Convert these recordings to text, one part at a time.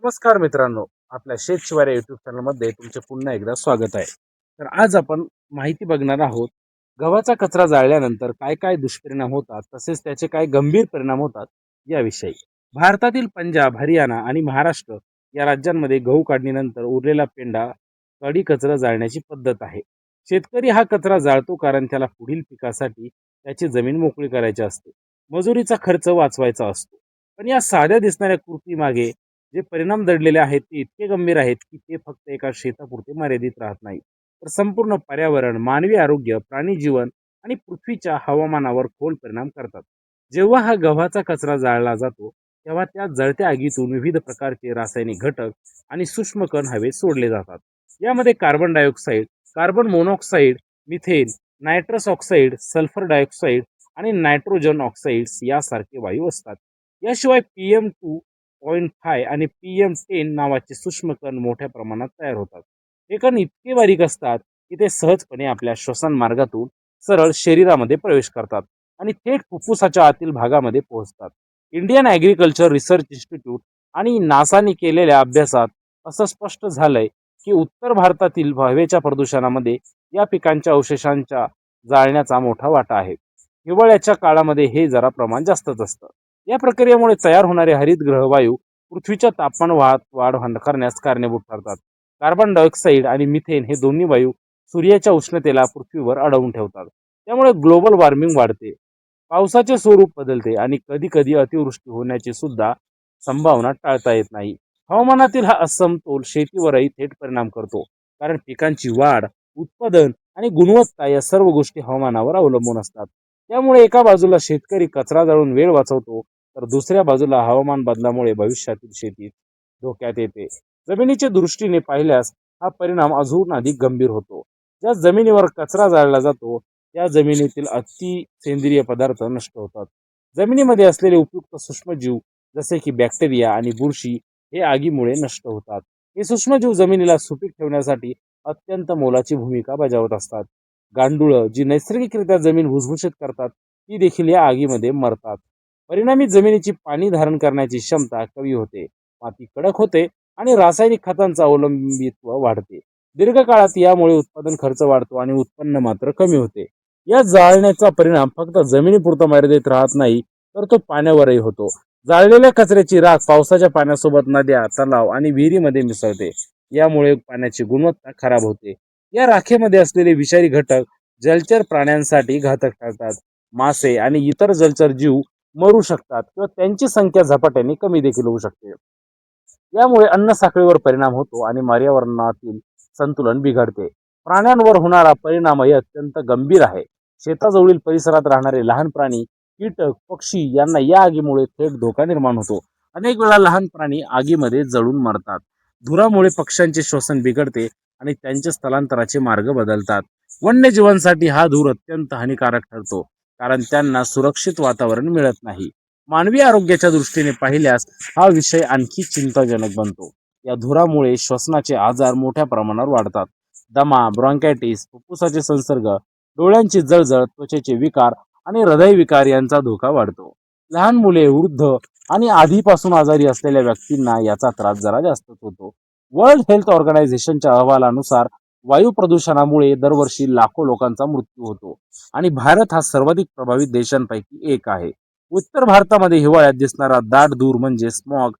नमस्कार मित्रांनो, आपल्या शेत शिवारे युट्यूब चॅनलमध्ये तुमचे पुन्हा एकदा स्वागत आहे. तर आज आपण माहिती बघणार आहोत, गव्हाचा कचरा जाळल्यानंतर काय काय दुष्परिणाम होतात, तसेच त्याचे काय गंभीर परिणाम होतात याविषयी. भारतातील पंजाब, हरियाणा आणि महाराष्ट्र या राज्यांमध्ये गहू काढणीनंतर उरलेला पेंढा काडी कचरा जाळण्याची पद्धत आहे. शेतकरी हा कचरा जाळतो कारण त्याला पुढील पिकासाठी त्याची जमीन मोकळी करायची असते, मजुरीचा खर्च वाचवायचा असतो. पण या साध्या दिसणाऱ्या कृतीमागे जे परिणाम दडलेले आहेत ते इतके गंभीर आहेत की ते फक्त एका शेतापुरते मर्यादित राहत नाही, तर संपूर्ण पर्यावरण, मानवी आरोग्य, प्राणी जीवन आणि पृथ्वीच्या हवामानावर खोल परिणाम करतात. जेव्हा हा गव्हाचा कचरा जाळला जातो तेव्हा त्या जळत्या आगीतून विविध प्रकारचे रासायनिक घटक आणि सूक्ष्म कण हवेत सोडले जातात. यामध्ये carbon dioxide, carbon monoxide, methane, nitrous oxide, sulphur dioxide आणि नायट्रोजन ऑक्साईड्स यासारखे वायू असतात. याशिवाय PM2.5 आणि PM10 नावाचे सूक्ष्म कण मोठ्या प्रमाणात तयार होतात. हे कण इतके बारीक असतात की ते सहजपणे आपल्या श्वसन मार्गातून सरळ शरीरामध्ये प्रवेश करतात आणि थेट फुफ्फुसाच्या आतील भागामध्ये पोहोचतात. इंडियन ॲग्रिकल्चर रिसर्च इन्स्टिट्यूट आणि नासाने केलेल्या अभ्यासात असं स्पष्ट झालंय की उत्तर भारतातील हवेच्या प्रदूषणामध्ये या पिकांच्या अवशेषांच्या जाळण्याचा मोठा वाटा आहे. हिवाळ्याच्या काळामध्ये हे जरा प्रमाण जास्तच असतं. या प्रक्रियेमुळे तयार होणारे हरितगृह वायू पृथ्वीच्या तापमान वाढ करण्यास कारणीभूत ठरतात. कार्बन डायऑक्साईड आणि मिथेन हे दोन्ही वायू सूर्याच्या उष्णतेला पृथ्वीवर अडवून ठेवतात. त्यामुळे ग्लोबल वॉर्मिंग वाढते, पावसाचे स्वरूप बदलते आणि कधी कधी अतिवृष्टी होण्याची सुद्धा संभावना टाळता येत नाही. हवामानातील हा असमतोल शेतीवरही थेट परिणाम करतो, कारण पिकांची वाढ, उत्पादन आणि गुणवत्ता या सर्व गोष्टी हवामानावर अवलंबून असतात. त्यामुळे एका बाजूला शेतकरी कचरा जाळून वेळ वाचवतो, तर दुसऱ्या बाजूला हवामान बदलामुळे भविष्यातील शेती धोक्यात येते. जमिनीच्या दृष्टीने पाहिल्यास हा परिणाम अजून अधिक गंभीर होतो. ज्या जमिनीवर कचरा जाळला जातो त्या जमिनीतील अति सेंद्रिय पदार्थ नष्ट होतात. जमिनीमध्ये असलेले उपयुक्त सूक्ष्मजीव जसे की बॅक्टेरिया आणि बुरशी हे आगीमुळे नष्ट होतात. हे सूक्ष्मजीव जमिनीला सुपीक ठेवण्यासाठी अत्यंत मोलाची भूमिका बजावत असतात. गांडुळं जी नैसर्गिकरित्या जमीन भुसभुशीत करतात ती देखील या आगीमध्ये मरतात. परिणामी जमिनीची पाणी धारण करण्याची क्षमता कमी होते, माती कडक होते आणि रासायनिक खतांचा अवलंबित्व वाढते. दीर्घकाळात यामुळे उत्पादन खर्च वाढतो आणि उत्पन्न मात्र कमी होते. या जाळण्याचा परिणाम फक्त जमिनीपुरता मर्यादित राहत नाही, तर तो पाण्यावरही होतो. जाळलेल्या कचऱ्याची राख पावसाच्या पाण्यासोबत नद्या, तलाव आणि विहिरीमध्ये मिसळते. यामुळे पाण्याची गुणवत्ता खराब होते. या राखेमध्ये असलेले विषारी घटक जलचर प्राण्यांसाठी घातक ठरतात. मासे आणि इतर जलचर जीव मरू शकतात किंवा त्यांची संख्या झपाट्याने कमी देखील होऊ शकते. यामुळे अन्न साखळीवर परिणाम होतो आणि पर्यावरणातील संतुलन बिघडते. प्राण्यांवर होणारा परिणामही अत्यंत गंभीर आहे. शेताजवळील परिसरात राहणारे लहान प्राणी, कीटक, पक्षी यांना या आगीमुळे थेट धोका निर्माण होतो. अनेक वेळा लहान प्राणी आगीमध्ये जळून मरतात. धुरामुळे पक्ष्यांचे श्वसन बिघडते आणि त्यांचे स्थलांतराचे मार्ग बदलतात. वन्यजीवांसाठी हा धूर अत्यंत हानिकारक ठरतो, कारण त्यांना सुरक्षित वातावरण मिळत नाही. मानवी आरोग्याच्या दृष्टीने पाहिल्यास हा विषय आणखी चिंताजनक बनतो. या धुरामुळे श्वसनाचे आजार मोठ्या प्रमाणावर वाढतात. दमा, ब्रॉन्कायटिस, फुफ्फुसाचे संसर्ग, डोळ्यांची जळजळ, त्वचेचे विकार आणि हृदयविकार यांचा धोका वाढतो. लहान मुले, वृद्ध आणि आधीपासून आजारी असलेल्या व्यक्तींना याचा त्रास जरा जास्तच होतो. वर्ल्ड हेल्थ ऑर्गनायझेशनच्या अहवालानुसार वायू प्रदूषणामुळे दरवर्षी लाखो लोकांचा मृत्यू होतो आणि भारत हा सर्वाधिक प्रभावित देशांपैकी एक आहे. उत्तर भारतामध्ये हिवाळ्यात दिसणारा दाट धूर म्हणजे स्मॉग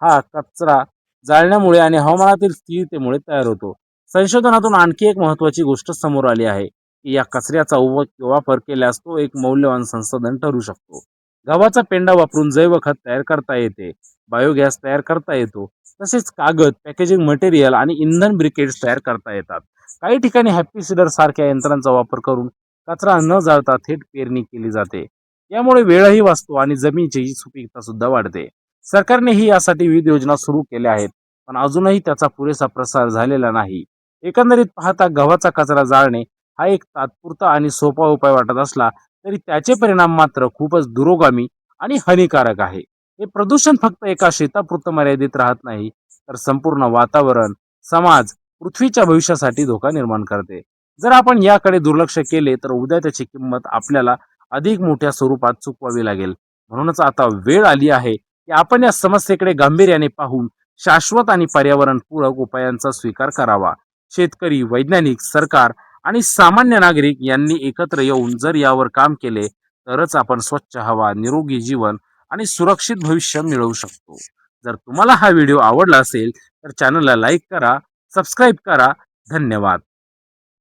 हा कचरा जाळण्यामुळे आणि हवामानातील स्थिरतेमुळे तयार होतो. संशोधनातून आणखी एक महत्त्वाची गोष्ट समोर आली आहे की या कचऱ्याचा वापर केल्यास तो एक मौल्यवान संसाधन ठरू शकतो. गव्हाचा पेंडा वापरून जैव खत तयार करता येते, बायोगॅस तयार करता येतो, तसेच कागद, पॅकेजिंग मटेरियल आणि इंधन ब्रिकेट्स तयार करता येतात. काही ठिकाणी हॅपी सीडर सारख्या यंत्रांचा वापर करून कचरा न जाळता थेट पेरणी केली जाते. यामुळे वेळही वाचतो आणि जमिनीची सुपीकता सुद्धा वाढते. सरकारनेही यासाठी विविध योजना सुरू केल्या आहेत, पण अजूनही त्याचा पुरेसा प्रसार झालेला नाही. एकंदरीत पाहता गव्हाचा कचरा जाळणे हा एक तात्पुरता आणि सोपा उपाय वाटत असला तरी त्याचे परिणाम मात्र खूपच दुरोगामी आणि हानिकारक आहे. हे प्रदूषण फक्त एका शेतापुरतं मर्यादित राहत नाही, तर संपूर्ण वातावरण, समाज, पृथ्वीच्या भविष्यासाठी धोका निर्माण करते. जर आपण याकडे दुर्लक्ष केले तर उद्या त्याची किंमत आपल्याला अधिक मोठ्या स्वरूपात चुकवावी लागेल. म्हणूनच आता वेळ आली आहे की आपण या समस्येकडे गांभीर्याने पाहून शाश्वत आणि पर्यावरणपूरक उपायांचा स्वीकार करावा. शेतकरी, वैज्ञानिक, सरकार आणि सामान्य नागरिक यांनी एकत्र येऊन जर यावर काम केले तरच आपण स्वच्छ हवा, निरोगी जीवन आणि सुरक्षित भविष्य मिळवू शकतो. जर तुम्हाला हा व्हिडिओ आवडला असेल तर चॅनलला लाईक करा, सबस्क्राईब करा. धन्यवाद.